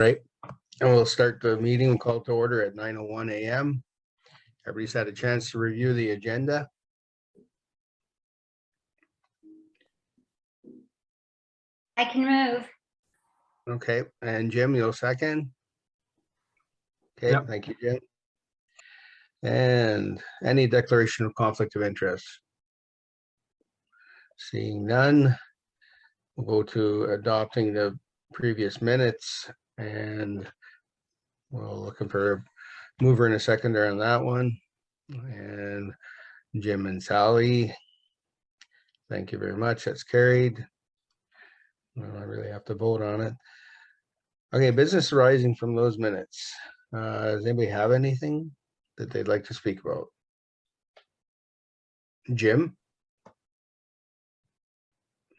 Right, and we'll start the meeting, call to order at 9:01 a.m. Everybody's had a chance to review the agenda. I can move. Okay, and Jim, you'll second? Okay, Yep. Thank you, Jim. And any declaration of conflict of interest? Seeing none, we'll go to adopting the previous minutes, and we're looking for a mover and a seconder on that one. And Jim and Sally, thank you very much. That's carried. Well, I really have to vote on it. Okay, business arising from those minutes. Does anybody have anything that they'd like to speak about? Jim?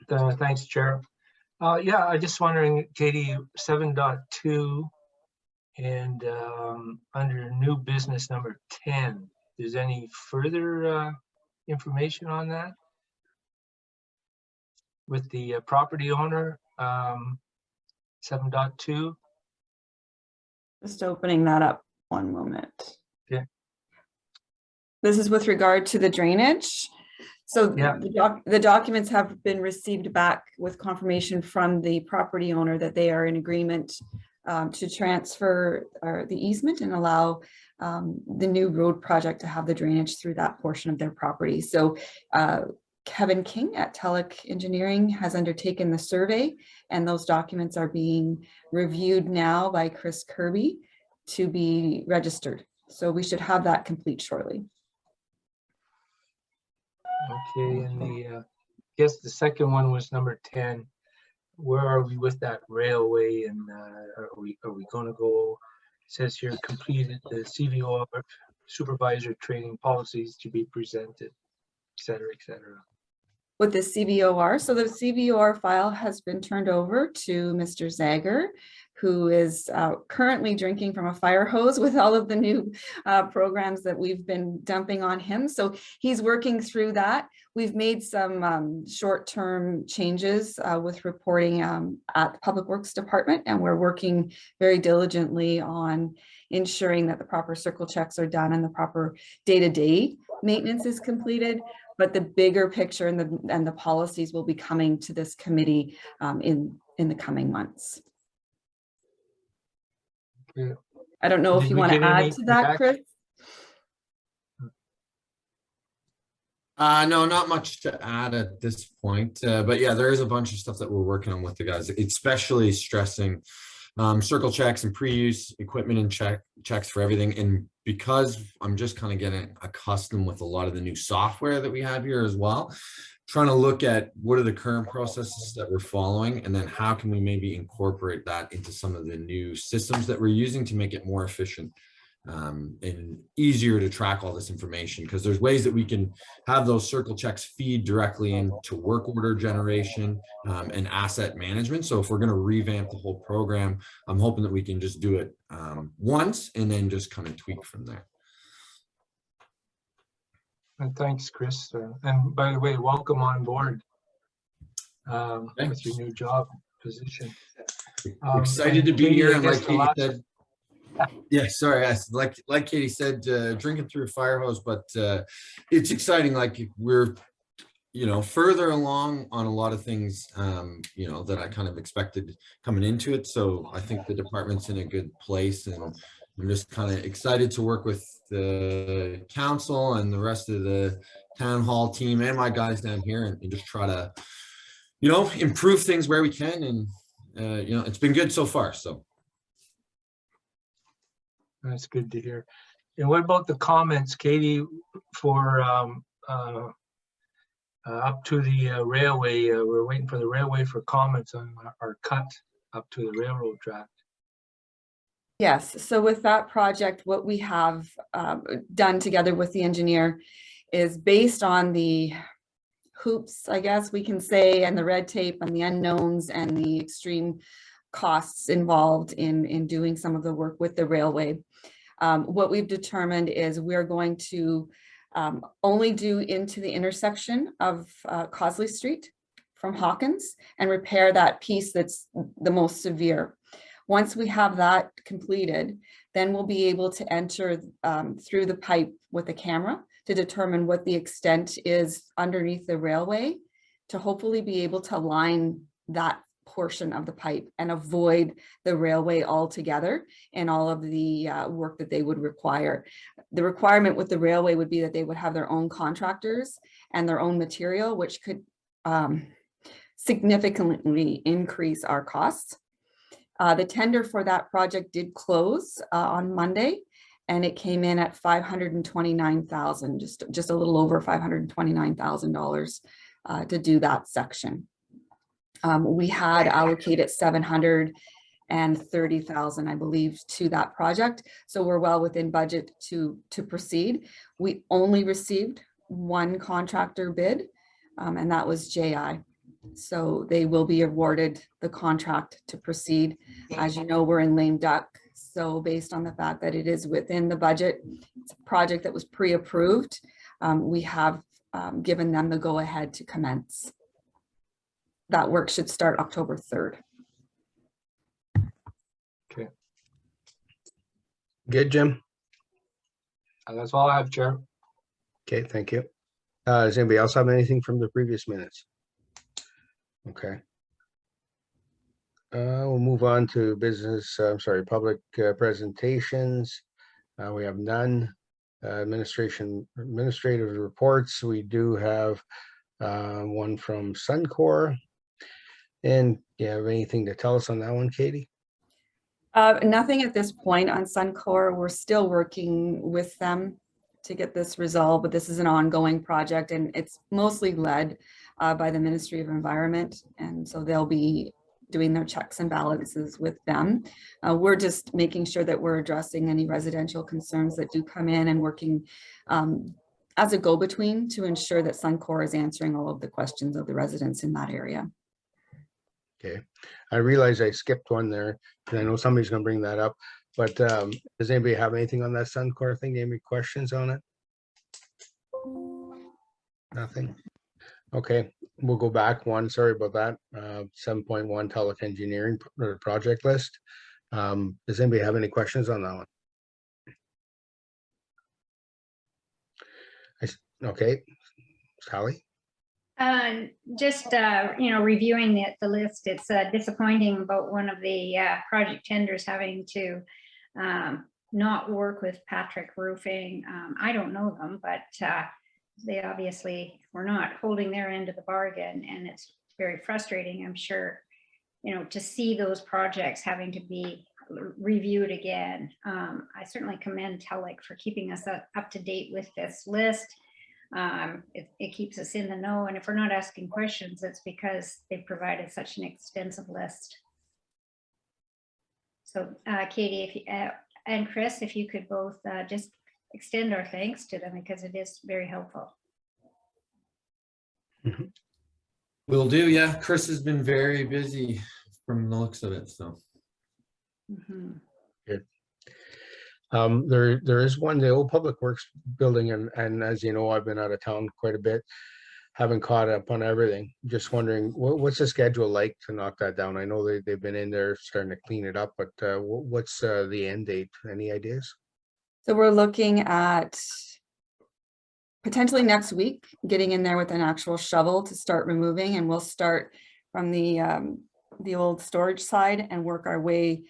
Thanks, Chair. Yeah, I just wondering, Katie, 7.2 and under new business number 10, is any further information on that? With the property owner, 7.2? Just opening that up one moment. Okay. This is with regard to the drainage. So Yeah. the documents have been received back with confirmation from the property owner that they are in agreement to transfer the easement and allow the new road project to have the drainage through that portion of their property. So Kevin King at Telek Engineering has undertaken the survey, and those documents are being reviewed now by Chris Kirby to be registered. So we should have that complete shortly. Okay, and the guess the second one was number 10. Where are we with that railway, and are we going to go? It says here completed the CVOR supervisor training policies to be presented, et cetera, et cetera. With the CVOR, so the CVOR file has been turned over to Mr. Zager, who is currently drinking from a fire hose with all of the new programs that we've been dumping on him. So he's working through that. We've made some short-term changes with reporting at the Public Works Department, and we're working very diligently on ensuring that the proper circle checks are done and the proper day-to-day maintenance is completed. But the bigger picture and the policies will be coming to this committee in the coming months. Yeah. I don't know if you want to add to that, Chris. No, not much to add at this point. But yeah, there is a bunch of stuff that we're working on with the guys, especially stressing circle checks and pre-use equipment and checks for everything. And because I'm just kind of getting accustomed with a lot of the new software that we have here as well, trying to look at what are the current processes that we're following, and then how can we maybe incorporate that into some of the new systems that we're using to make it more efficient and easier to track all this information, because there's ways that we can have those circle checks feed directly into work order generation and asset management. So if we're going to revamp the whole program, I'm hoping that we can just do it once and then just kind of tweak from there. And thanks, Chris. And by the way, welcome on board with your new job position. Excited to be Katie, here, I and guess like the Katie last- said, yeah, sorry, like Katie said, drinking through a fire hose, but it's exciting. Like we're, further along on a lot of things, that I kind of expected coming into it. So I think the department's in a good place, and I'm just kind of excited to work with the council and the rest of the town hall team and my guys down here, and just try to, improve things where we can. And, it's been good so far. So. That's good to hear. And what about the comments, Katie, for up to the railway? We're waiting for the railway for comments on our cut up to the railroad track. Yes, so with that project, what we have done together with the engineer is based on the hoops, I guess we can say, and the red tape and the unknowns and the extreme costs involved in doing some of the work with the railway. What we've determined is we're going to only do into the intersection of Cosley Street from Hawkins and repair that piece that's the most severe. Once we have that completed, then we'll be able to enter through the pipe with a camera to determine what the extent is underneath the railway, to hopefully be able to line that portion of the pipe and avoid the railway altogether and all of the work that they would require. The requirement with the railway would be that they would have their own contractors and their own material, which could significantly increase our costs. The tender for that project did close on Monday, and it came in at $529,000, just a little over $529,000 to do that section. We had allocated $730,000, I believe, to that project, so we're well within budget to proceed. We only received one contractor bid, and that was JI. So they will be awarded the contract to proceed. As you know, we're in lame duck. So based on the fact that it is within the budget, it's a project that was pre-approved, we have given them the go-ahead to commence. That work should start October 3rd. Okay, Good, Jim? that's all I have, Chair. Okay, thank you. Does anybody else have anything from the previous minutes? Okay. We'll move on to business, public presentations. We have none. Administrative reports. We do have one from Suncor. And do you have anything to tell us on that one, Katie? Nothing at this point on Suncor. We're still working with them to get this resolved, but this is an ongoing project and it's mostly led by the Ministry of Environment. And so they'll be doing their checks and balances with them. We're just making sure that we're addressing any residential concerns that do come in and working as a go-between to ensure that Suncor is answering all of the questions of the residents in that area. Okay, I realize I skipped one there, and I know somebody's gonna bring that up, but does anybody have anything on that Suncor thing? Any questions on it? Nothing? Okay, we'll go back one, sorry about that. 7.1 Telek Engineering project list. Does anybody have any questions on that one? Okay, Sally? Just, reviewing the list, it's disappointing about one of the project tenders having to not work with Patrick Roofing. I don't know them, but they obviously were not holding their end of the bargain, and it's very frustrating, I'm sure, to see those projects having to be reviewed again. I certainly commend Telek for keeping us up to date with this list. It keeps us in the know, and if we're not asking questions, it's because they've provided such an extensive list. So Katie, and Chris, if you could both just extend our thanks to them, because it is very helpful. Will do. Yeah, Chris has been very busy from the looks of it. So Good. There is one, the old Public Works building, and as you know, I've been out of town quite a bit, haven't caught up on everything. Just wondering, what's the schedule like to knock that down? I know they've been in there starting to clean it up, but what's the end date? Any ideas? So we're looking at potentially next week, getting in there with an actual shovel to start removing, and we'll start from the old storage side and work our way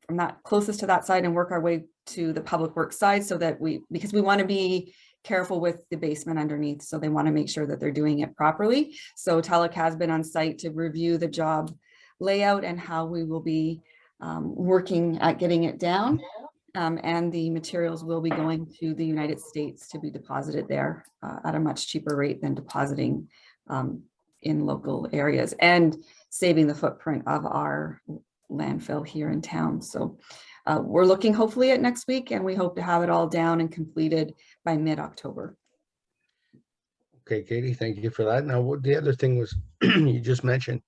from that closest to that side and work our way to the Public Works side, so that because we want to be careful with the basement underneath. So they want to make sure that they're doing it properly. So Telek has been on site to review the job layout and how we will be working at getting it down. And the materials will be going to the United States to be deposited there at a much cheaper rate than depositing in local areas, and saving the footprint of our landfill here in town. So we're looking hopefully at next week, and we hope to have it all down and completed by mid-October. Okay, Katie, thank you for that. Now, what the other thing was you just mentioned,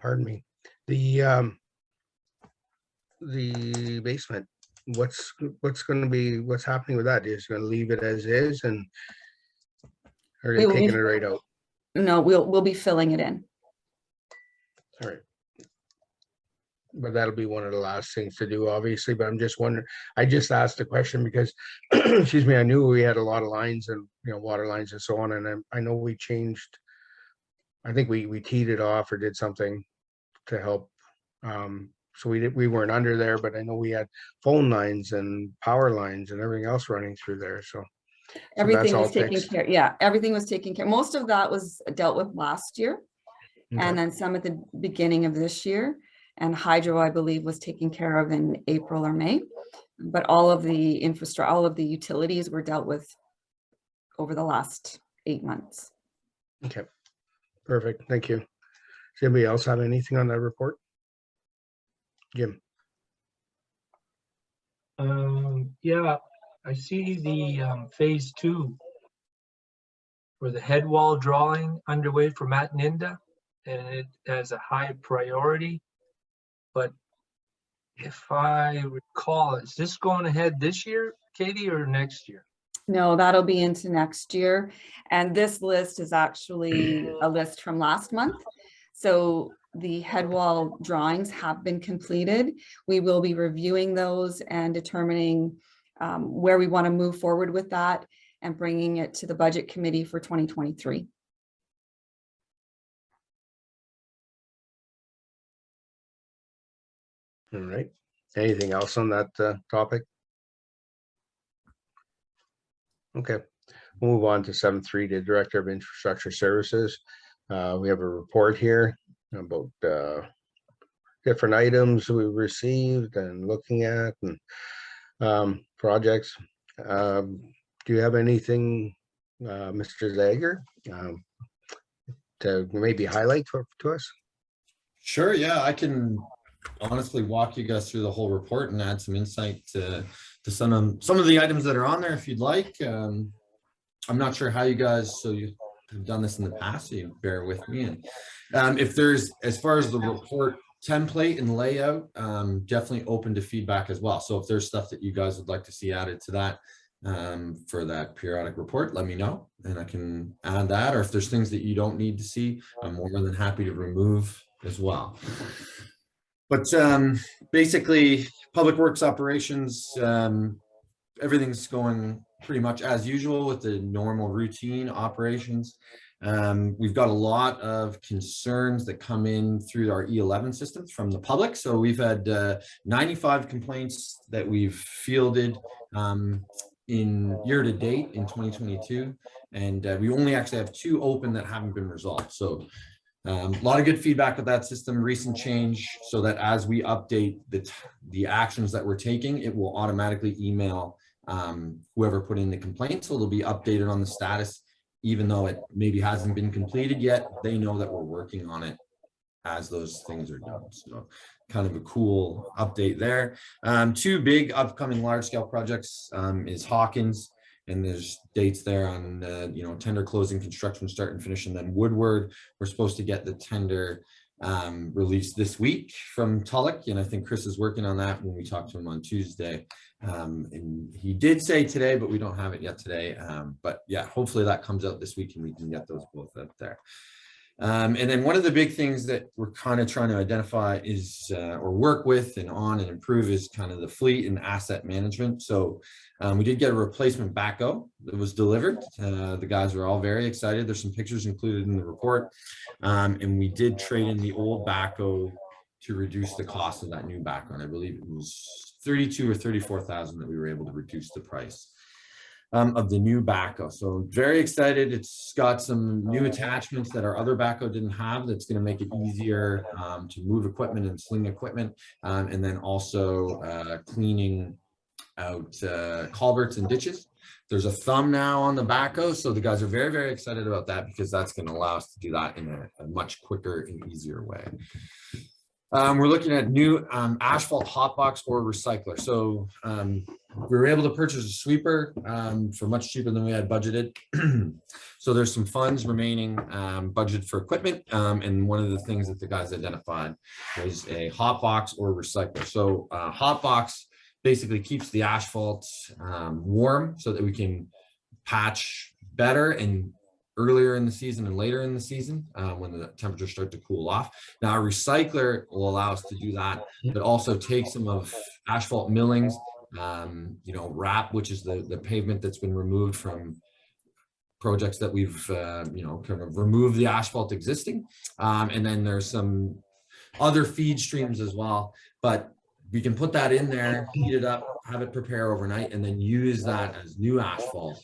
pardon me, the basement. What's happening with that? You're just going to leave it as is, and are they taking it right out? No, we'll be filling it in. All right. but that'll be one of the last things to do, obviously, but I'm just wondering, I just asked the question because, excuse me, I knew we had a lot of lines and, water lines and so on, and I know we changed, I think we teed it off or did something to help. So we weren't under there, but I know we had phone lines and power lines and everything else running through there, so. Everything all was taken fixed. care, yeah, everything was taken care. Most of that was dealt with last year. Okay. And then some at the beginning of this year. And hydro, I believe, was taken care of in April or May. But all of the infrastructure, all of the utilities were dealt with over the last 8 months. Okay, perfect, thank you. Does anybody else have anything on that report? Jim? Yeah, I see the phase 2 for the head wall drawing underway for Matt Ninda, and it has a high priority. But if I recall, is this going ahead this year, Katie, or next year? No, that'll be into next year. And this list is actually a list from last month. So the head wall drawings have been completed. We will be reviewing those and determining where we want to move forward with that and bringing it to the budget committee for 2023. All right, anything else on that topic? Okay, we'll move on to 7.3, the Director of Infrastructure Services. We have a report here about different items we received and looking at and projects. Do you have anything, Mr. Zager, to maybe highlight to us? Sure, yeah, I can honestly walk you guys through the whole report and add some insight to some of the items that are on there if you'd like. I'm not sure how you guys, so you have done this in the past, so you bear with me. And if there's, as far as the report template and layout, definitely open to feedback as well. So if there's stuff that you guys would like to see added to that for that periodic report, let me know and I can add that. Or if there's things that you don't need to see, I'm more than happy to remove as well. But basically, public works operations, everything's going pretty much as usual with the normal routine operations. We've got a lot of concerns that come in through our E11 systems from the public. So we've had 95 complaints that we've fielded in year to date in 2022. And we only actually have 2 open that haven't been resolved. So a lot of good feedback with that system, recent change, so that as we update the actions that we're taking, it will automatically email whoever put in the complaint. So they'll be updated on the status, even though it maybe hasn't been completed yet. They know that we're working on it as those things are done. So kind of a cool update there. 2 big upcoming large scale projects is Hawkins. And there's dates there on, tender closing, construction start and finish. And then Woodward, we're supposed to get the tender released this week from Tulloch. And I think Chris is working on that when we talked to him on Tuesday. And he did say today, but we don't have it yet today. But yeah, hopefully that comes out this week and we can get those both out there. And then one of the big things that we're kind of trying to identify is, or work with and on and improve, is kind of the fleet and asset management. So we did get a replacement backhoe that was delivered. The guys were all very excited. There's some pictures included in the report. And we did trade in the old backhoe to reduce the cost of that new backhoe. And I believe it was 32 or 34,000 that we were able to reduce the price of the new backhoe. So very excited. It's got some new attachments that our other backhoe didn't have. That's going to make it easier to move equipment and sling equipment. And then also cleaning out culverts and ditches. There's a thumb now on the backhoe. So the guys are very, very excited about that, because that's going to allow us to do that in a much quicker and easier way. We're looking at new asphalt hotbox or recycler. So we were able to purchase a sweeper for much cheaper than we had budgeted. So there's some funds remaining budgeted for equipment. And one of the things that the guys identified was a hotbox or recycler. So hotbox basically keeps the asphalt warm so that we can patch better and earlier in the season and later in the season when the temperatures start to cool off. Now, a recycler will allow us to do that, but also take some of asphalt millings, you know, wrap, which is the pavement that's been removed from projects that we've, you know, kind of removed the asphalt existing. And then there's some other feed streams as well, but we can put that in there, heat it up, have it prepare overnight, and then use that as new asphalt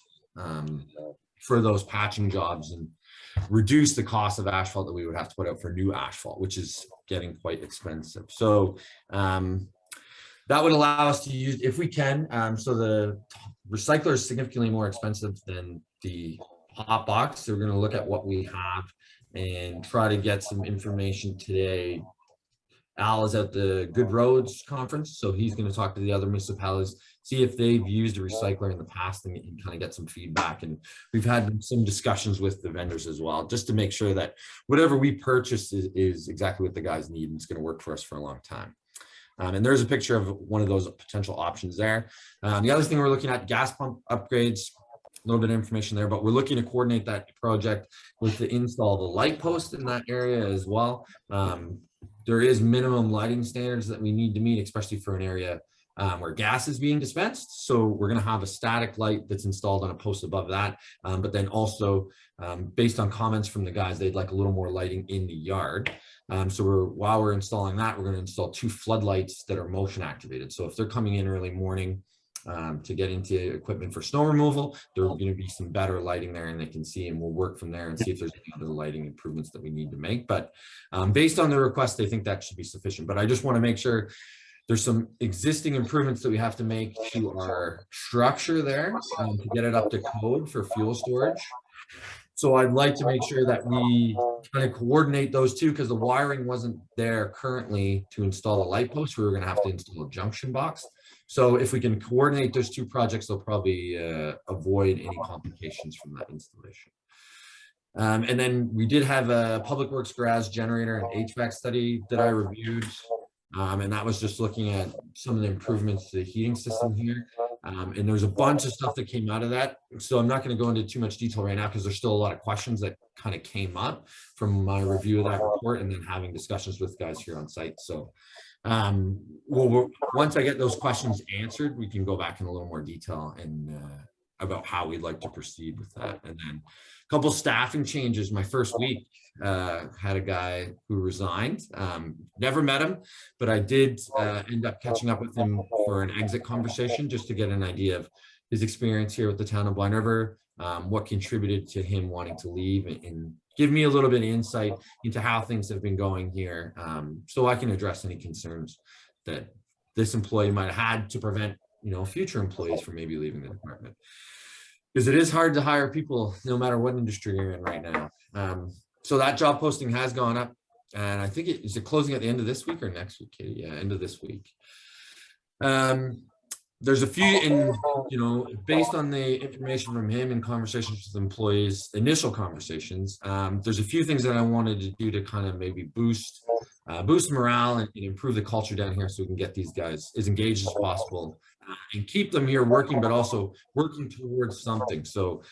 for those patching jobs and reduce the cost of asphalt that we would have to put out for new asphalt, which is getting quite expensive. So that would allow us to use, if we can, so the recycler is significantly more expensive than the hot box. So we're going to look at what we have and try to get some information today. Al is at the Good Roads Conference, so he's going to talk to the other municipalities, see if they've used a recycler in the past and kind of get some feedback. And we've had some discussions with the vendors as well, just to make sure that whatever we purchase is exactly what the guys need and it's going to work for us for a long time. And there's a picture of one of those potential options there. The other thing we're looking at, gas pump upgrades, a little bit of information there, but we're looking to coordinate that project with the install of the light post in that area as well. There is minimum lighting standards that we need to meet, especially for an area where gas is being dispensed. So we're going to have a static light that's installed on a post above that. But then also, based on comments from the guys, they'd like a little more lighting in the yard. So while we're installing that, we're going to install 2 floodlights that are motion activated. So if they're coming in early morning to get into equipment for snow removal, there's going to be some better lighting there and they can see, and we'll work from there and see if there's any other lighting improvements that we need to make. But based on the request, they think that should be sufficient. But I just want to make sure there's some existing improvements that we have to make to our structure there to get it up to code for fuel storage. So I'd like to make sure that we kind of coordinate those two, because the wiring wasn't there currently to install a light post. We were going to have to install a junction box. So if we can coordinate those 2 projects, they'll probably avoid any complications from that installation. And then we did have a Public Works garage generator and HVAC study that I reviewed. And that was just looking at some of the improvements to the heating system here. And there's a bunch of stuff that came out of that. So I'm not going to go into too much detail right now because there's still a lot of questions that kind of came up from my review of that report and then having discussions with guys here on site. So once I get those questions answered, we can go back in a little more detail and about how we'd like to proceed with that. And then a couple staffing changes. My first week had a guy who resigned. Never met him, but I did end up catching up with him for an exit conversation just to get an idea of his experience here with the town of Blind River, what contributed to him wanting to leave, and give me a little bit of insight into how things have been going here, so I can address any concerns that this employee might have had to prevent, you know, future employees from maybe leaving the department. Because it is hard to hire people no matter what industry you're in right now. So that job posting has gone up, and I think is it closing at the end of this week or next week, Katie? Yeah, end of this week. There's a few, in, you know, based on the information from him and conversations with employees, initial conversations, there's a few things that I wanted to do to kind of maybe boost morale and improve the culture down here so we can get these guys as engaged as possible and keep them here working, but also working towards something. So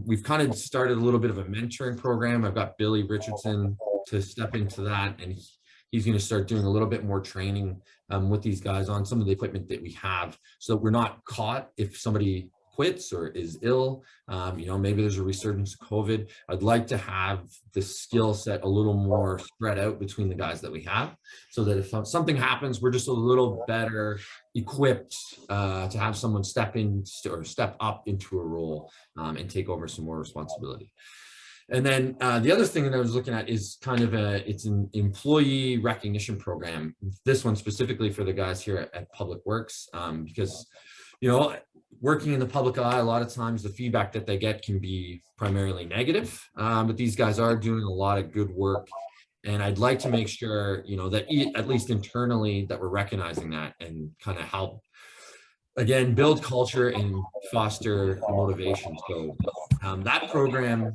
we've kind of started a little bit of a mentoring program. I've got Billy Richardson to step into that, and he's going to start doing a little bit more training with these guys on some of the equipment that we have, so that we're not caught if somebody quits or is ill. You know, maybe there's a resurgence of COVID. I'd like to have the skill set a little more spread out between the guys that we have, so that if something happens, we're just a little better equipped to have someone step in or step up into a role and take over some more responsibility. And then the other thing that I was looking at is kind of it's an employee recognition program. This one specifically for the guys here at Public Works, because, you know, working in the public eye, a lot of times the feedback that they get can be primarily negative, but these guys are doing a lot of good work. And I'd like to make sure, you know, that at least internally that we're recognizing that and kind of help, again, build culture and foster motivation. So that program,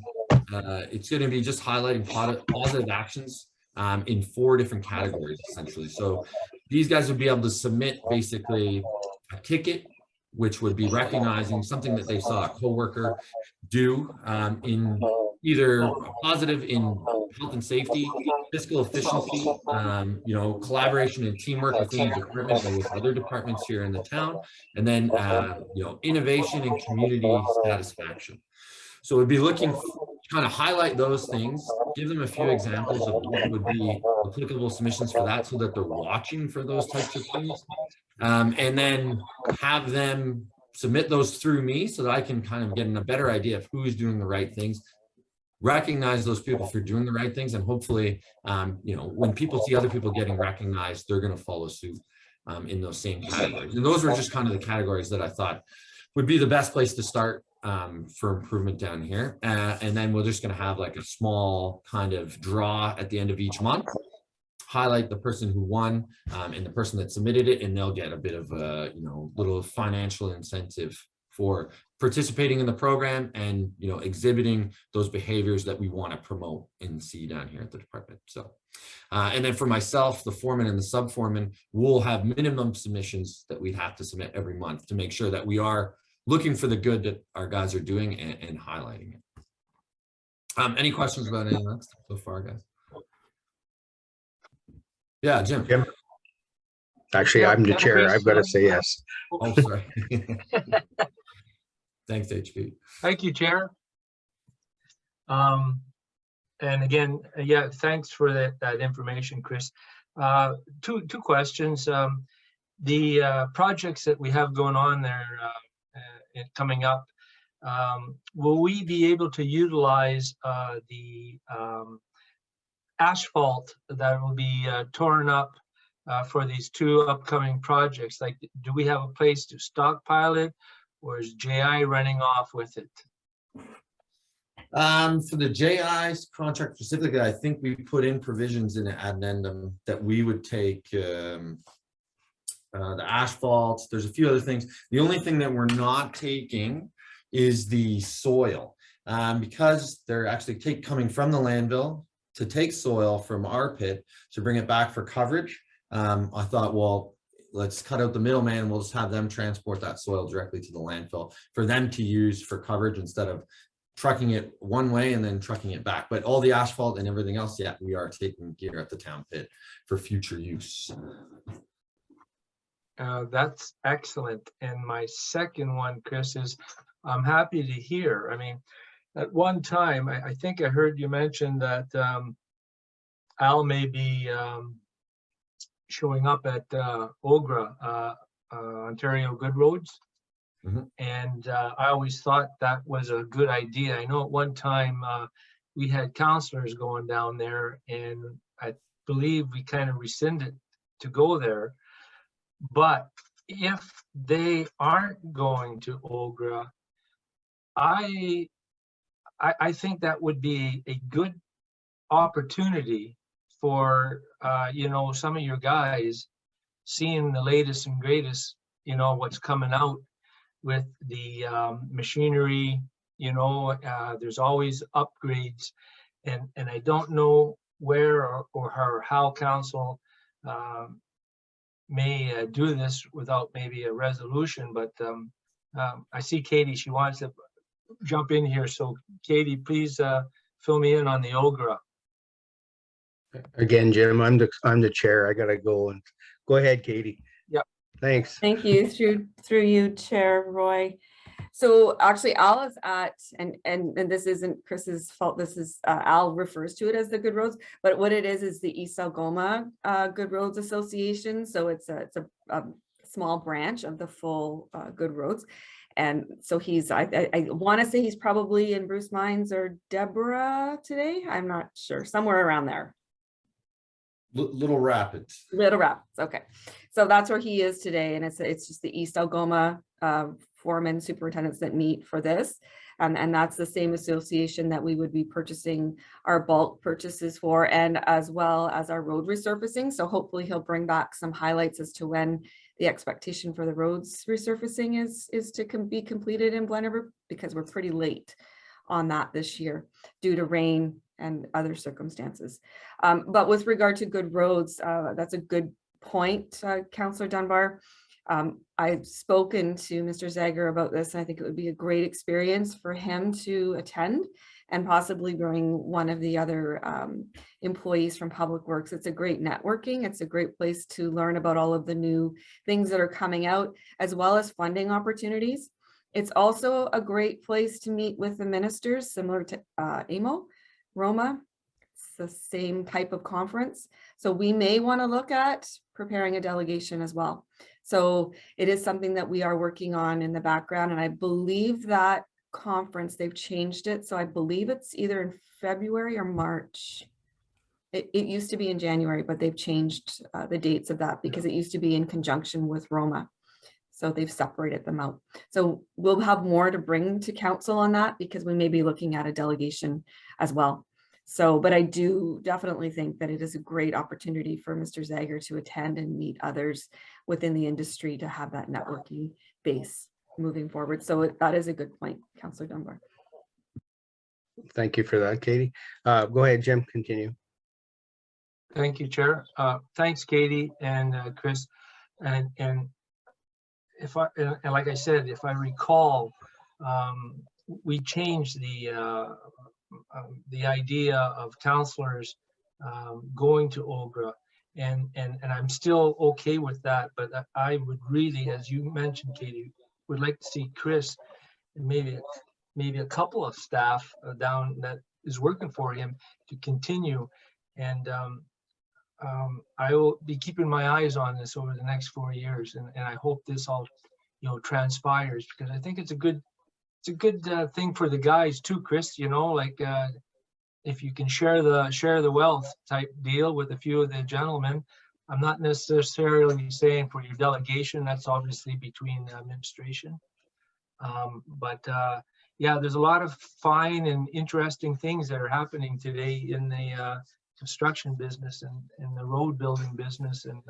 it's going to be just highlighting positive actions in 4 different categories, essentially. So these guys would be able to submit basically a ticket, which would be recognizing something that they saw a coworker do in either positive in health and safety, fiscal efficiency, you know, collaboration and teamwork within the department or with other departments here in the town, and then, you know, innovation and community satisfaction. So we'd be looking to kind of highlight those things, give them a few examples of what would be applicable submissions for that so that they're watching for those types of things. And then have them submit those through me so that I can kind of get a better idea of who's doing the right things, recognize those people for doing the right things, and hopefully, you know, when people see other people getting recognized, they're going to follow suit in those same categories. And those were just kind of the categories that I thought would be the best place to start for improvement down here. And then we're just going to have like a small kind of draw at the end of each month, highlight the person who won and the person that submitted it, and they'll get a bit of a, you know, little financial incentive for participating in the program and, you know, exhibiting those behaviors that we want to promote and see down here at the department. So, and then for myself, the foreman and the sub foreman will have minimum submissions that we'd have to submit every month to make sure that we are looking for the good that our guys are doing and highlighting it. Any questions about any of that stuff so far, guys? Yeah, Jim. Actually, I'm the chair. I've got to say yes. Oh, sorry. Thanks, HP. Thank you, Chair. And again, yeah, thanks for that information, Chris. Two questions. The projects that we have going on there coming up, will we be able to utilize the asphalt that will be torn up for these two upcoming projects? Like, do we have a place to stockpile it, or is JI running off with it? For the JI's contract specifically, I think we put in provisions in the addendum that we would take the asphalt. There's a few other things. The only thing that we're not taking is the soil, because they're actually coming from the landfill to take soil from our pit to bring it back for coverage. I thought, well, let's cut out the middleman and we'll just have them transport that soil directly to the landfill for them to use for coverage instead of trucking it one way and then trucking it back. But all the asphalt and everything else, yeah, we are taking here at the town pit for future use. That's excellent. And my second one, Chris, is I'm happy to hear. I mean, at one time, I think I heard you mention that Al may be showing up at OGRA, Ontario Good Roads. Mm-hmm. And I always thought that was a good idea. I know at one time we had counselors going down there, and I believe we kind of rescinded to go there. But if they aren't going to OGRA, I think that would be a good opportunity for you know, some of your guys seeing the latest and greatest, you know, what's coming out with the machinery. You know, there's always upgrades, and I don't know where or how council may do this without maybe a resolution, but I see Katie, she wants to jump in here. So Katie, please fill me in on the OGRA. Again, Jim, I'm the chair. I gotta go and go ahead, Katie. Yep. Thanks. Thank you, through you, Chair Roy. So actually Al is at, and this isn't Chris's fault, this is Al refers to it as the Good Roads, but what it is the East Algoma Good Roads Association. So it's a small branch of the full Good Roads. And so he's, I want to say he's probably in Bruce Mines or Deborah today. I'm not sure, somewhere around there. Little Rapids. Little Rapids, okay. So that's where he is today, and it's just the East Algoma foremen superintendents that meet for this, and that's the same association that we would be purchasing our bulk purchases for, and as well as our road resurfacing. So hopefully he'll bring back some highlights as to when the expectation for the roads resurfacing is to be completed in Glen River, because we're pretty late on that this year due to rain and other circumstances. But with regard to Good Roads, that's a good point, Councillor Dunbar. I've spoken to Mr. Zager about this, and I think it would be a great experience for him to attend, and possibly bring one of the other employees from Public Works. It's a great networking. It's a great place to learn about all of the new things that are coming out, as well as funding opportunities. It's also a great place to meet with the ministers, similar to AMO, Roma. It's the same type of conference. So we may want to look at preparing a delegation as well. So it is something that we are working on in the background. And I believe that conference, they've changed it. So I believe it's either in February or March. It used to be in January, but they've changed the dates of that because it used to be in conjunction with Roma. So they've separated them out. So we'll have more to bring to council on that because we may be looking at a delegation as well. So, but I do definitely think that it is a great opportunity for Mr. Zager to attend and meet others within the industry to have that networking base moving forward. So that is a good point, Councillor Dunbar. Thank you for that, Katie. Go ahead, Jim, continue. Thank you, Chair. Thanks, Katie and Chris. And if I, and like I said, if I recall, we changed the idea of councillors going to OGRA, and I'm still okay with that. But I would really, as you mentioned, Katie, would like to see Chris and maybe a couple of staff down that is working for him to continue. And I will be keeping my eyes on this over the next 4 years, and I hope this all, transpires, because I think it's a good thing for the guys too, Chris. Like if you can share the wealth type deal with a few of the gentlemen. I'm not necessarily saying for your delegation, that's obviously between the administration. But yeah, there's a lot of fine and interesting things that are happening today in the construction business and the road building business, and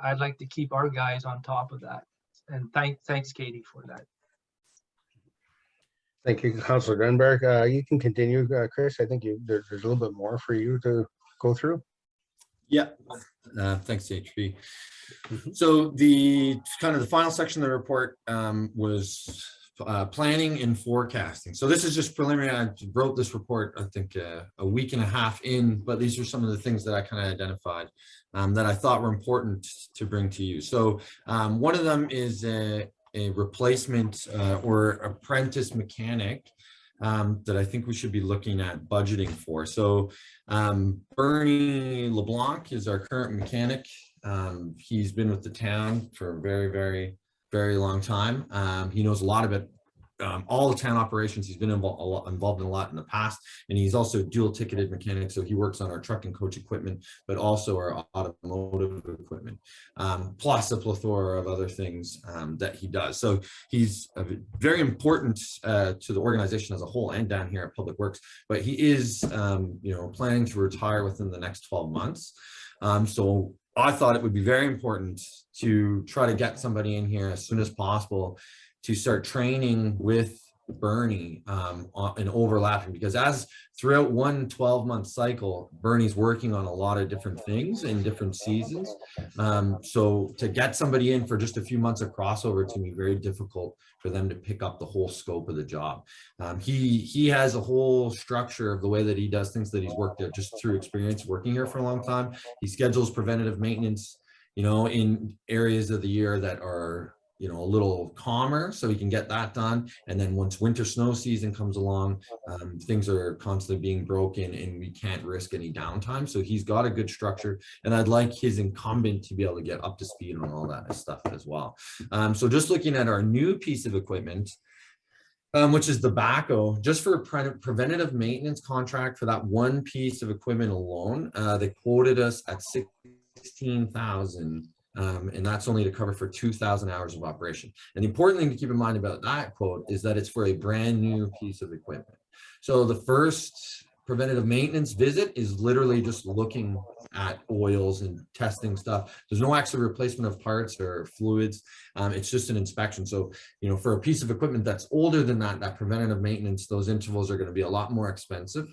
I'd like to keep our guys on top of that. And thanks, Katie, for that. Thank you, Councillor Dunbar. You can continue, Chris. I think there's a little bit more for you to go through. Yeah, thanks, HB. So the final section of the report was planning and forecasting. So this is just preliminary. I wrote this report, I think, a week and a half in, but these are some of the things that I kind of identified that I thought were important to bring to you. So one of them is a replacement or apprentice mechanic that I think we should be looking at budgeting for. So Bernie LeBlanc is our current mechanic. He's been with the town for a very, very, very long time. He knows a lot about all the town operations. He's been involved in a lot in the past, and he's also dual ticketed mechanic. So he works on our truck and coach equipment, but also our automotive equipment, plus a plethora of other things that he does. So he's very important to the organization as a whole and down here at Public Works, but he is, planning to retire within the next 12 months. So I thought it would be very important to try to get somebody in here as soon as possible to start training with Bernie and overlapping, because as throughout one 12-month cycle, Bernie's working on a lot of different things in different seasons. So to get somebody in for just a few months of crossover, to me, very difficult for them to pick up the whole scope of the job. He has a whole structure of the way that he does things that he's worked at just through experience working here for a long time. He schedules preventative maintenance, in areas of the year that are a little calmer, so we can get that done. And then once winter snow season comes along, things are constantly being broken and we can't risk any downtime. So he's got a good structure, and I'd like his incumbent to be able to get up to speed on all that stuff as well. So just looking at our new piece of equipment, which is the backhoe, just for a preventative maintenance contract for that one piece of equipment alone, they quoted us at $16,000. And that's only to cover for 2,000 hours of operation. And the important thing to keep in mind about that quote is that it's for a brand new piece of equipment. So the first preventative maintenance visit is literally just looking at oils and testing stuff. There's no actual replacement of parts or fluids. It's just an inspection. So, for a piece of equipment that's older than that preventative maintenance, those intervals are going to be a lot more expensive.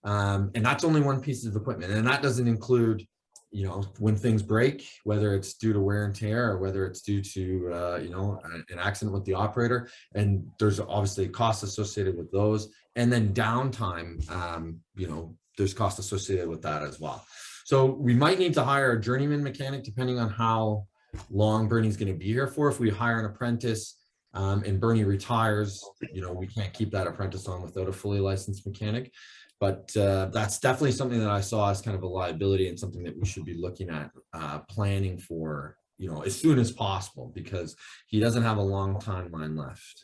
And that's only one piece of equipment. And that doesn't include when things break, whether it's due to wear and tear or whether it's due to, an accident with the operator. And there's obviously costs associated with those. And then downtime, you know, there's cost associated with that as well. So we might need to hire a journeyman mechanic depending on how long Bernie's going to be here for. If we hire an apprentice and Bernie retires, you know, we can't keep that apprentice on without a fully licensed mechanic. But that's definitely something that I saw as kind of a liability and something that we should be looking at planning for, you know, as soon as possible, because he doesn't have a long timeline left.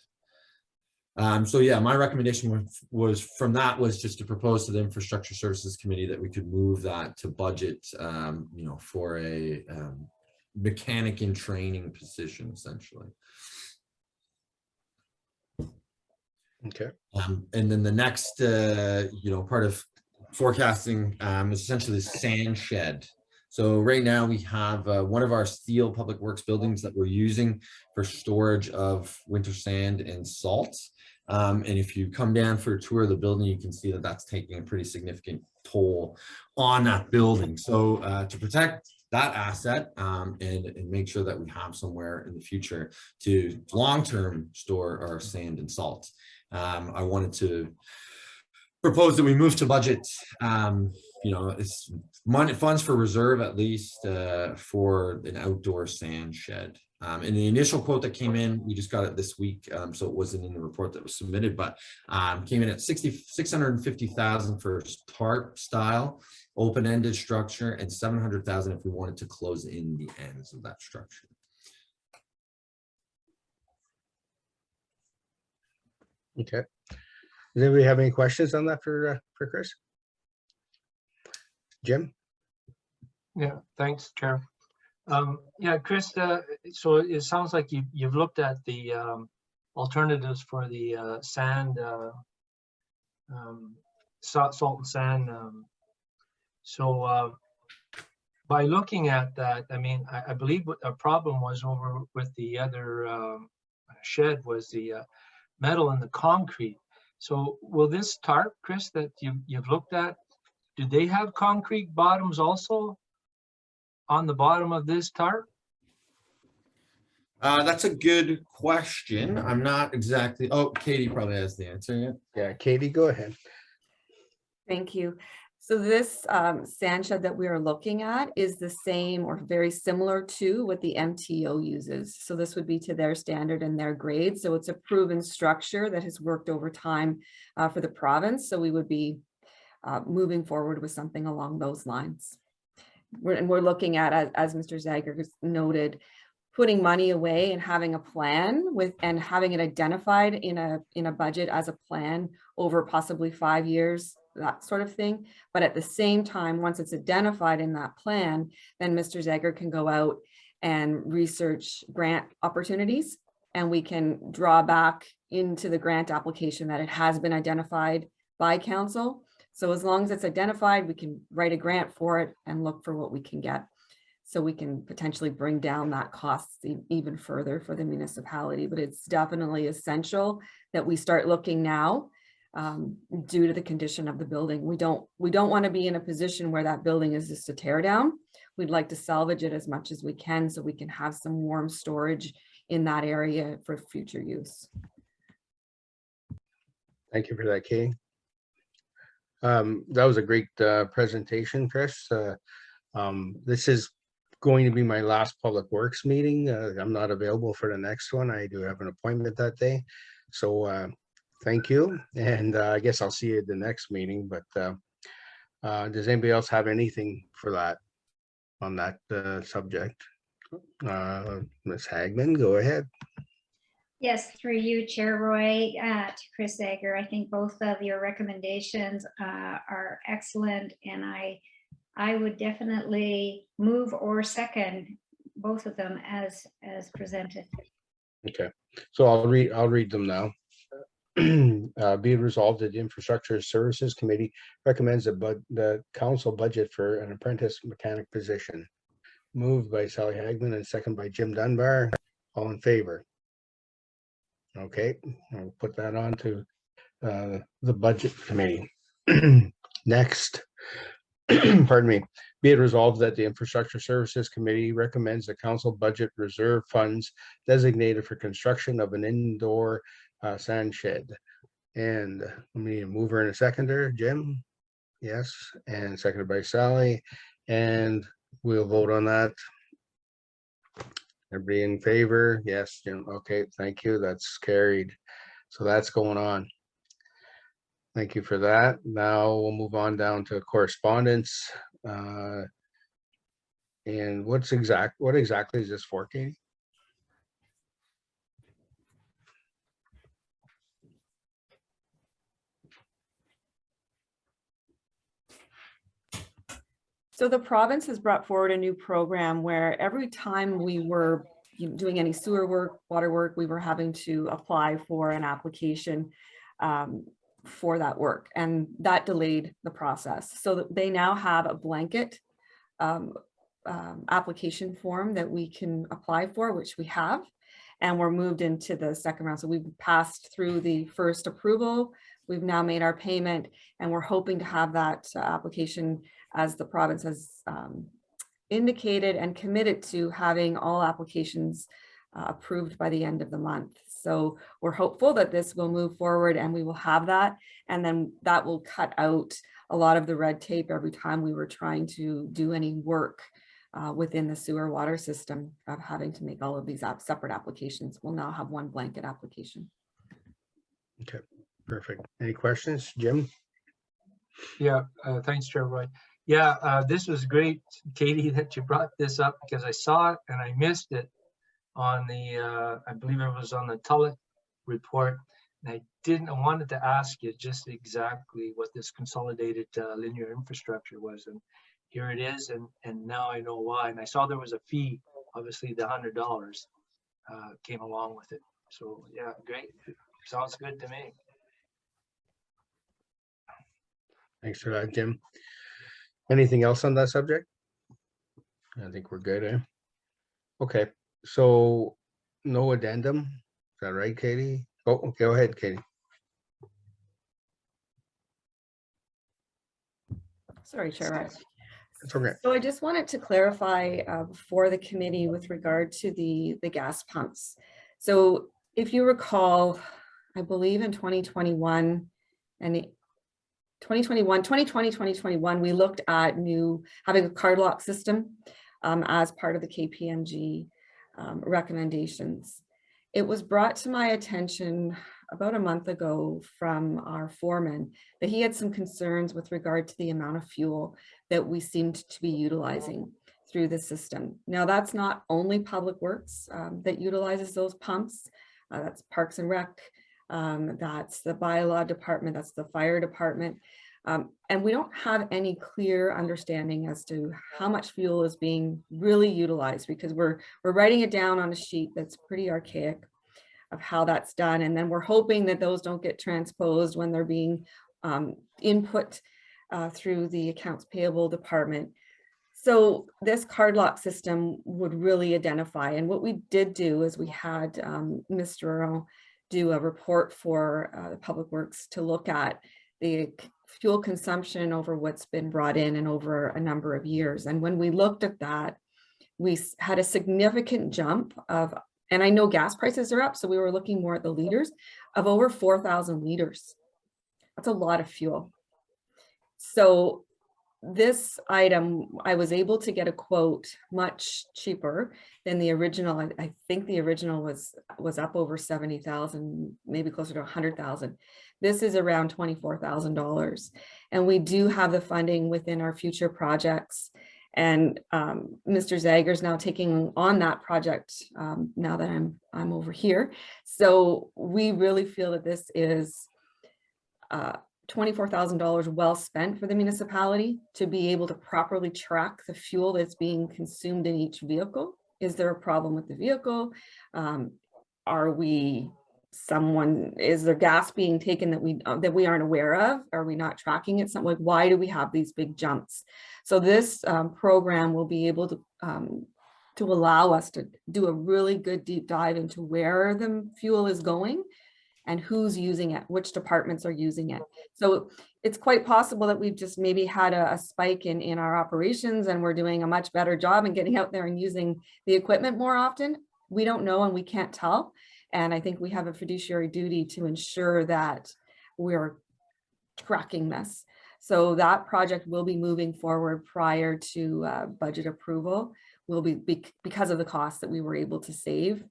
So yeah, my recommendation was just to propose to the Infrastructure Services Committee that we could move that to budget, you know, for a mechanic in training position, essentially. Okay. And then the next, you know, part of forecasting is essentially the sand shed. So right now we have one of our steel public works buildings that we're using for storage of winter sand and salt. And if you come down for a tour of the building, you can see that that's taking a pretty significant toll on that building. So to protect that asset and make sure that we have somewhere in the future to long-term store our sand and salt, I wanted to propose that we move to budget. You know, it's money funds for reserve at least for an outdoor sand shed. And the initial quote that came in, we just got it this week, so it wasn't in the report that was submitted, but came in at $650,000 for tarp style open-ended structure and $700,000 if we wanted to close in the ends of that structure. Okay. Does anybody have any questions on that for Chris? Jim? Yeah, thanks, Chair. Yeah, Chris, so it sounds like you've looked at the alternatives for the sand, salt and sand. So by looking at that, I mean, I believe what a problem was over with the other shed was the metal and the concrete. So will this tarp, Chris, that you've looked at, do they have concrete bottoms also on the bottom of this tarp? That's a good question. I'm not exactly, oh, Katie probably has the answer yet. Yeah, Katie, go ahead. Thank you. So this sand shed that we are looking at is the same or very similar to what the MTO uses. So this would be to their standard and their grade. So it's a proven structure that has worked over time for the province. So we would be moving forward with something along those lines. We're looking at, as Mr. Zager has noted, putting money away and having a plan with and having it identified in a budget as a plan over possibly 5 years, that sort of thing. But at the same time, once it's identified in that plan, then Mr. Zager can go out and research grant opportunities, and we can draw back into the grant application that it has been identified by council. So as long as it's identified, we can write a grant for it and look for what we can get. So we can potentially bring down that cost even further for the municipality, but it's definitely essential that we start looking now due to the condition of the building. We don't want to be in a position where that building is just a tear down. We'd like to salvage it as much as we can so we can have some warm storage in that area for future use. Thank you for that, Katie. That was a great presentation, Chris. This is going to be my last Public Works meeting. I'm not available for the next one. I do have an appointment that day. So thank you. And I guess I'll see you at the next meeting. But does anybody else have anything for that on that subject? Ms. Hagman, go ahead. Yes, through you, Chair Roy, to Chris Zager. I think both of your recommendations are excellent, and I would definitely move or second both of them as presented. Okay, so I'll read them now. Be it resolved that the Infrastructure Services Committee recommends the council budget for an apprentice mechanic position. Moved by Sally Hagman and second by Jim Dunbar. All in favor? Okay, I'll put that on to the budget committee. Next, pardon me, be it resolved that the Infrastructure Services Committee recommends the council budget reserve funds designated for construction of an indoor sand shed. And we need a mover and a seconder, Jim? Yes, and seconded by Sally, and we'll vote on that. Everybody in favor? Yes, Jim, okay, thank you, that's carried. So that's going on. Thank you for that. Now we'll move on down to correspondence. And what exactly is this for, Katie? So the province has brought forward a new program where every time we were doing any sewer work, water work, we were having to apply for an application for that work, and that delayed the process. So that they now have a blanket application form that we can apply for, which we have, and we're moved into the second round. So we've passed through the first approval. We've now made our payment, and we're hoping to have that application, as the province has indicated and committed to having all applications approved by the end of the month. So we're hopeful that this will move forward and we will have that. And then that will cut out a lot of the red tape every time we were trying to do any work within the sewer water system of having to make all of these separate applications. We'll now have one blanket application. Okay, perfect. Any questions, Jim? Yeah, thanks, Chair Roy. Yeah, this was great, Katie, that you brought this up, because I saw it and I missed it on the, I believe it was on the Tulloch report. And I wanted to ask you just exactly what this consolidated linear infrastructure was. And here it is. And now I know why. And I saw there was a fee, obviously the $100 came along with it. So yeah, great. Sounds good to me. Thanks for that, Jim. Anything else on that subject? I think we're good, eh? Okay, so no addendum, is that right, Katie? Oh, go ahead, Katie. Sorry, Chair. It's okay. So I just wanted to clarify for the committee with regard to the gas pumps. So if you recall, I believe in 2021 and 2021, we looked at having a card lock system as part of the KPMG recommendations. It was brought to my attention about a month ago from our foreman that he had some concerns with regard to the amount of fuel that we seemed to be utilizing through the system. Now, that's not only Public Works that utilizes those pumps. That's Parks and Rec, that's the bylaw department, that's the fire department. And we don't have any clear understanding as to how much fuel is being really utilized, because we're writing it down on a sheet that's pretty archaic of how that's done. And then we're hoping that those don't get transposed when they're being input through the accounts payable department. So this card lock system would really identify. And what we did do is we had Mr. Earl do a report for the Public Works to look at the fuel consumption over what's been brought in and over a number of years. And when we looked at that, we had a significant jump of, and I know gas prices are up, so we were looking more at the liters, of over 4,000 liters. That's a lot of fuel. So this item, I was able to get a quote much cheaper than the original. I think the original was up over 70,000, maybe closer to 100,000. This is around $24,000. And we do have the funding within our future projects. And Mr. Zager's now taking on that project now that I'm over here. So we really feel that this is $24,000 well spent for the municipality to be able to properly track the fuel that's being consumed in each vehicle. Is there a problem with the vehicle? Is there gas being taken that we aren't aware of? Are we not tracking it? Something like, why do we have these big jumps? So this program will be able to allow us to do a really good deep dive into where the fuel is going and who's using it, which departments are using it. So it's quite possible that we've just maybe had a spike in our operations and we're doing a much better job in getting out there and using the equipment more often. We don't know and we can't tell. And I think we have a fiduciary duty to ensure that we're tracking this. So that project will be moving forward prior to budget approval. Will be because of the costs that we were able to save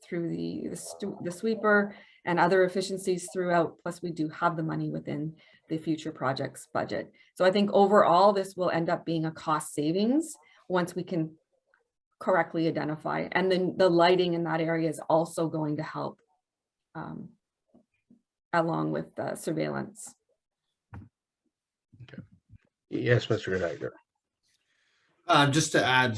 through the sweeper and other efficiencies throughout. Plus, we do have the money within the future projects budget. So I think overall, this will end up being a cost savings once we can correctly identify. And then the lighting in that area is also going to help along with surveillance. Yes, Mr. Geiger. Just to add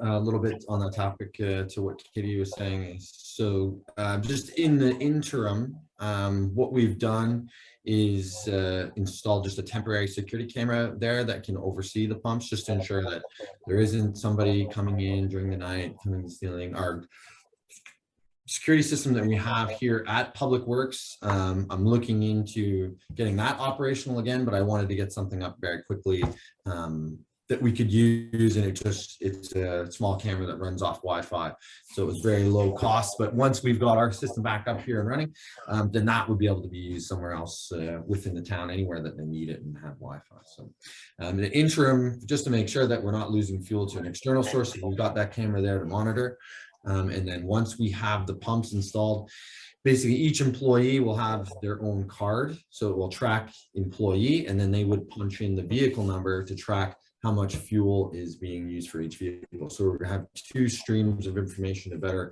a little bit on that topic to what Katie was saying, so just in the interim, what we've done is install just a temporary security camera there that can oversee the pumps, just to ensure that there isn't somebody coming in during the night, coming and stealing. Our security system that we have here at Public Works, I'm looking into getting that operational again, but I wanted to get something up very quickly that we could use, and it's a small camera that runs off Wi-Fi, so it was very low cost. But once we've got our system back up here and running, then that would be able to be used somewhere else within the town, anywhere that they need it and have Wi-Fi. So the interim, just to make sure that we're not losing fuel to an external source, we've got that camera there to monitor. And then once we have the pumps installed, basically each employee will have their own card, so it will track employee, and then they would punch in the vehicle number to track how much fuel is being used for each vehicle. So we're going to have two streams of information to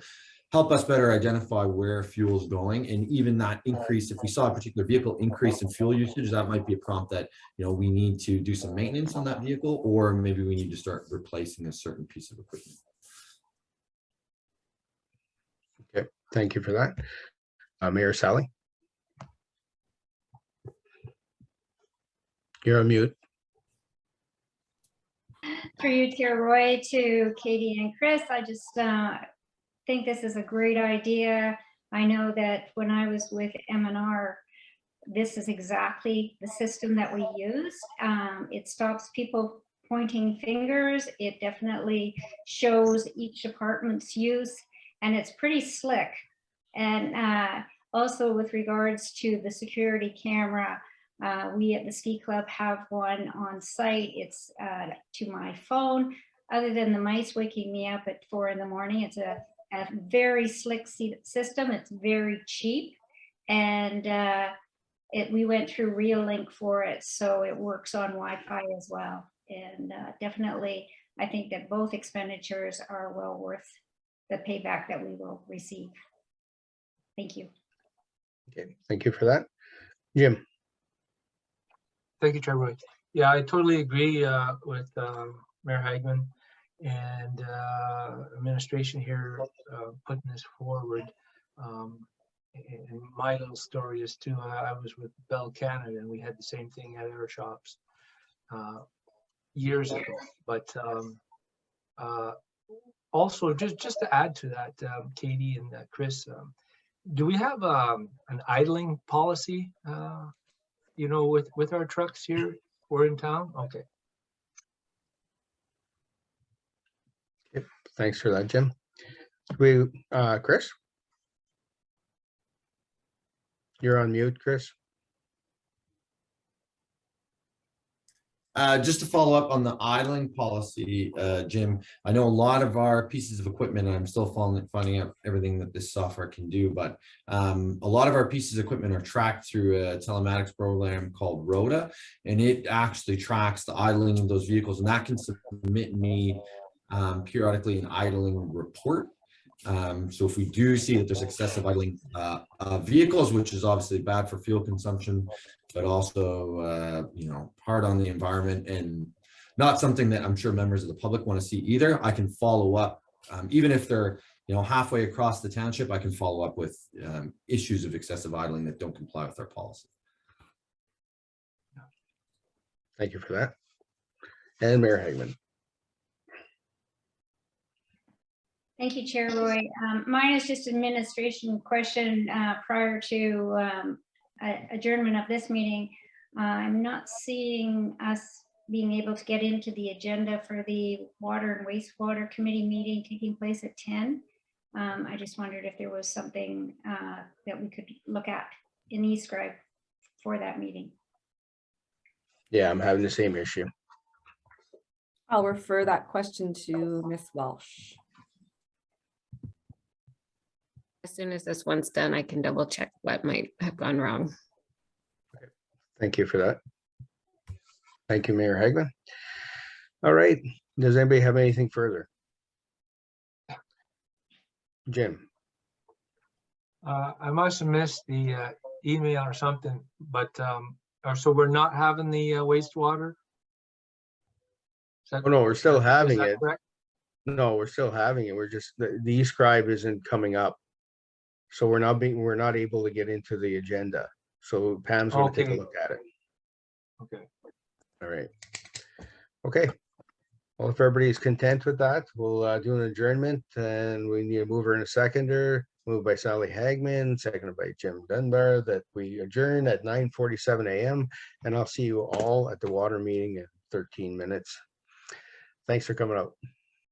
help us better identify where fuel is going, and even that increase, if we saw a particular vehicle increase in fuel usage, that might be a prompt that, you know, we need to do some maintenance on that vehicle, or maybe we need to start replacing a certain piece of equipment. Okay, thank you for that. Mayor Sally. You're on mute. Through you, Chair Roy, to Katie and Chris, I just think this is a great idea. I know that when I was with M&R, this is exactly the system that we use. It stops people pointing fingers. It definitely shows each department's use, and it's pretty slick. And also with regards to the security camera, we at the ski club have one on site. It's to my phone. Other than the mice waking me up at 4 in the morning, it's a very slick system. It's very cheap, and we went through Reolink for it, so it works on Wi-Fi as well. And definitely, I think that both expenditures are well worth the payback that we will receive. Thank you. Okay, thank you for that. Jim. Thank you, Chair Roy. Yeah, I totally agree with Mayor Hagman and administration here putting this forward. And my little story is too, I was with Bell Canada and we had the same thing at our shops years ago. But also, just to add to that, Katie and Chris, do we have an idling policy, you know, with our trucks here or in town? Okay. Yep, thanks for that, Jim. We, Chris? You're on mute, Chris. Just to follow up on the idling policy, Jim, I know a lot of our pieces of equipment, and I'm still finding out everything that this software can do, but a lot of our pieces of equipment are tracked through a telematics program called Rhoda, and it actually tracks the idling of those vehicles, and that can submit me periodically an idling report. So if we do see that there's excessive idling vehicles, which is obviously bad for fuel consumption, but also, you know, hard on the environment and not something that I'm sure members of the public want to see either, I can follow up, even if they're, you know, halfway across the township, I can follow up with issues of excessive idling that don't comply with our policy. Thank you for that. And Mayor Hagman. Thank you, Chair Roy. Mine is just an administration question prior to adjournment of this meeting. I'm not seeing us being able to get into the agenda for the Water and Wastewater Committee meeting taking place at 10. I just wondered if there was something that we could look at in eScribe for that meeting. Yeah, I'm having the same issue. I'll refer that question to Ms. Welsh. As soon as this one's done, I can double check what might have gone wrong. Thank you for that. Thank you, Mayor Hagman. All right, does anybody have anything further? Jim? I must have missed the email or something, but so we're not having the wastewater? Is that- Oh, no, we're still is having that it. correct? No, we're still having it. We're just, the e-scribe isn't coming up. So we're not able to get into the agenda. So Pam's gonna take a Okay. look at it. Okay. All right. Okay. Well, if everybody's content with that, we'll do an adjournment, and we need a mover and a seconder. Moved by Sally Hagman, seconded by Jim Dunbar, that we adjourn at 9:47 a.m. And I'll see you all at the water meeting in 13 minutes. Thanks for coming out.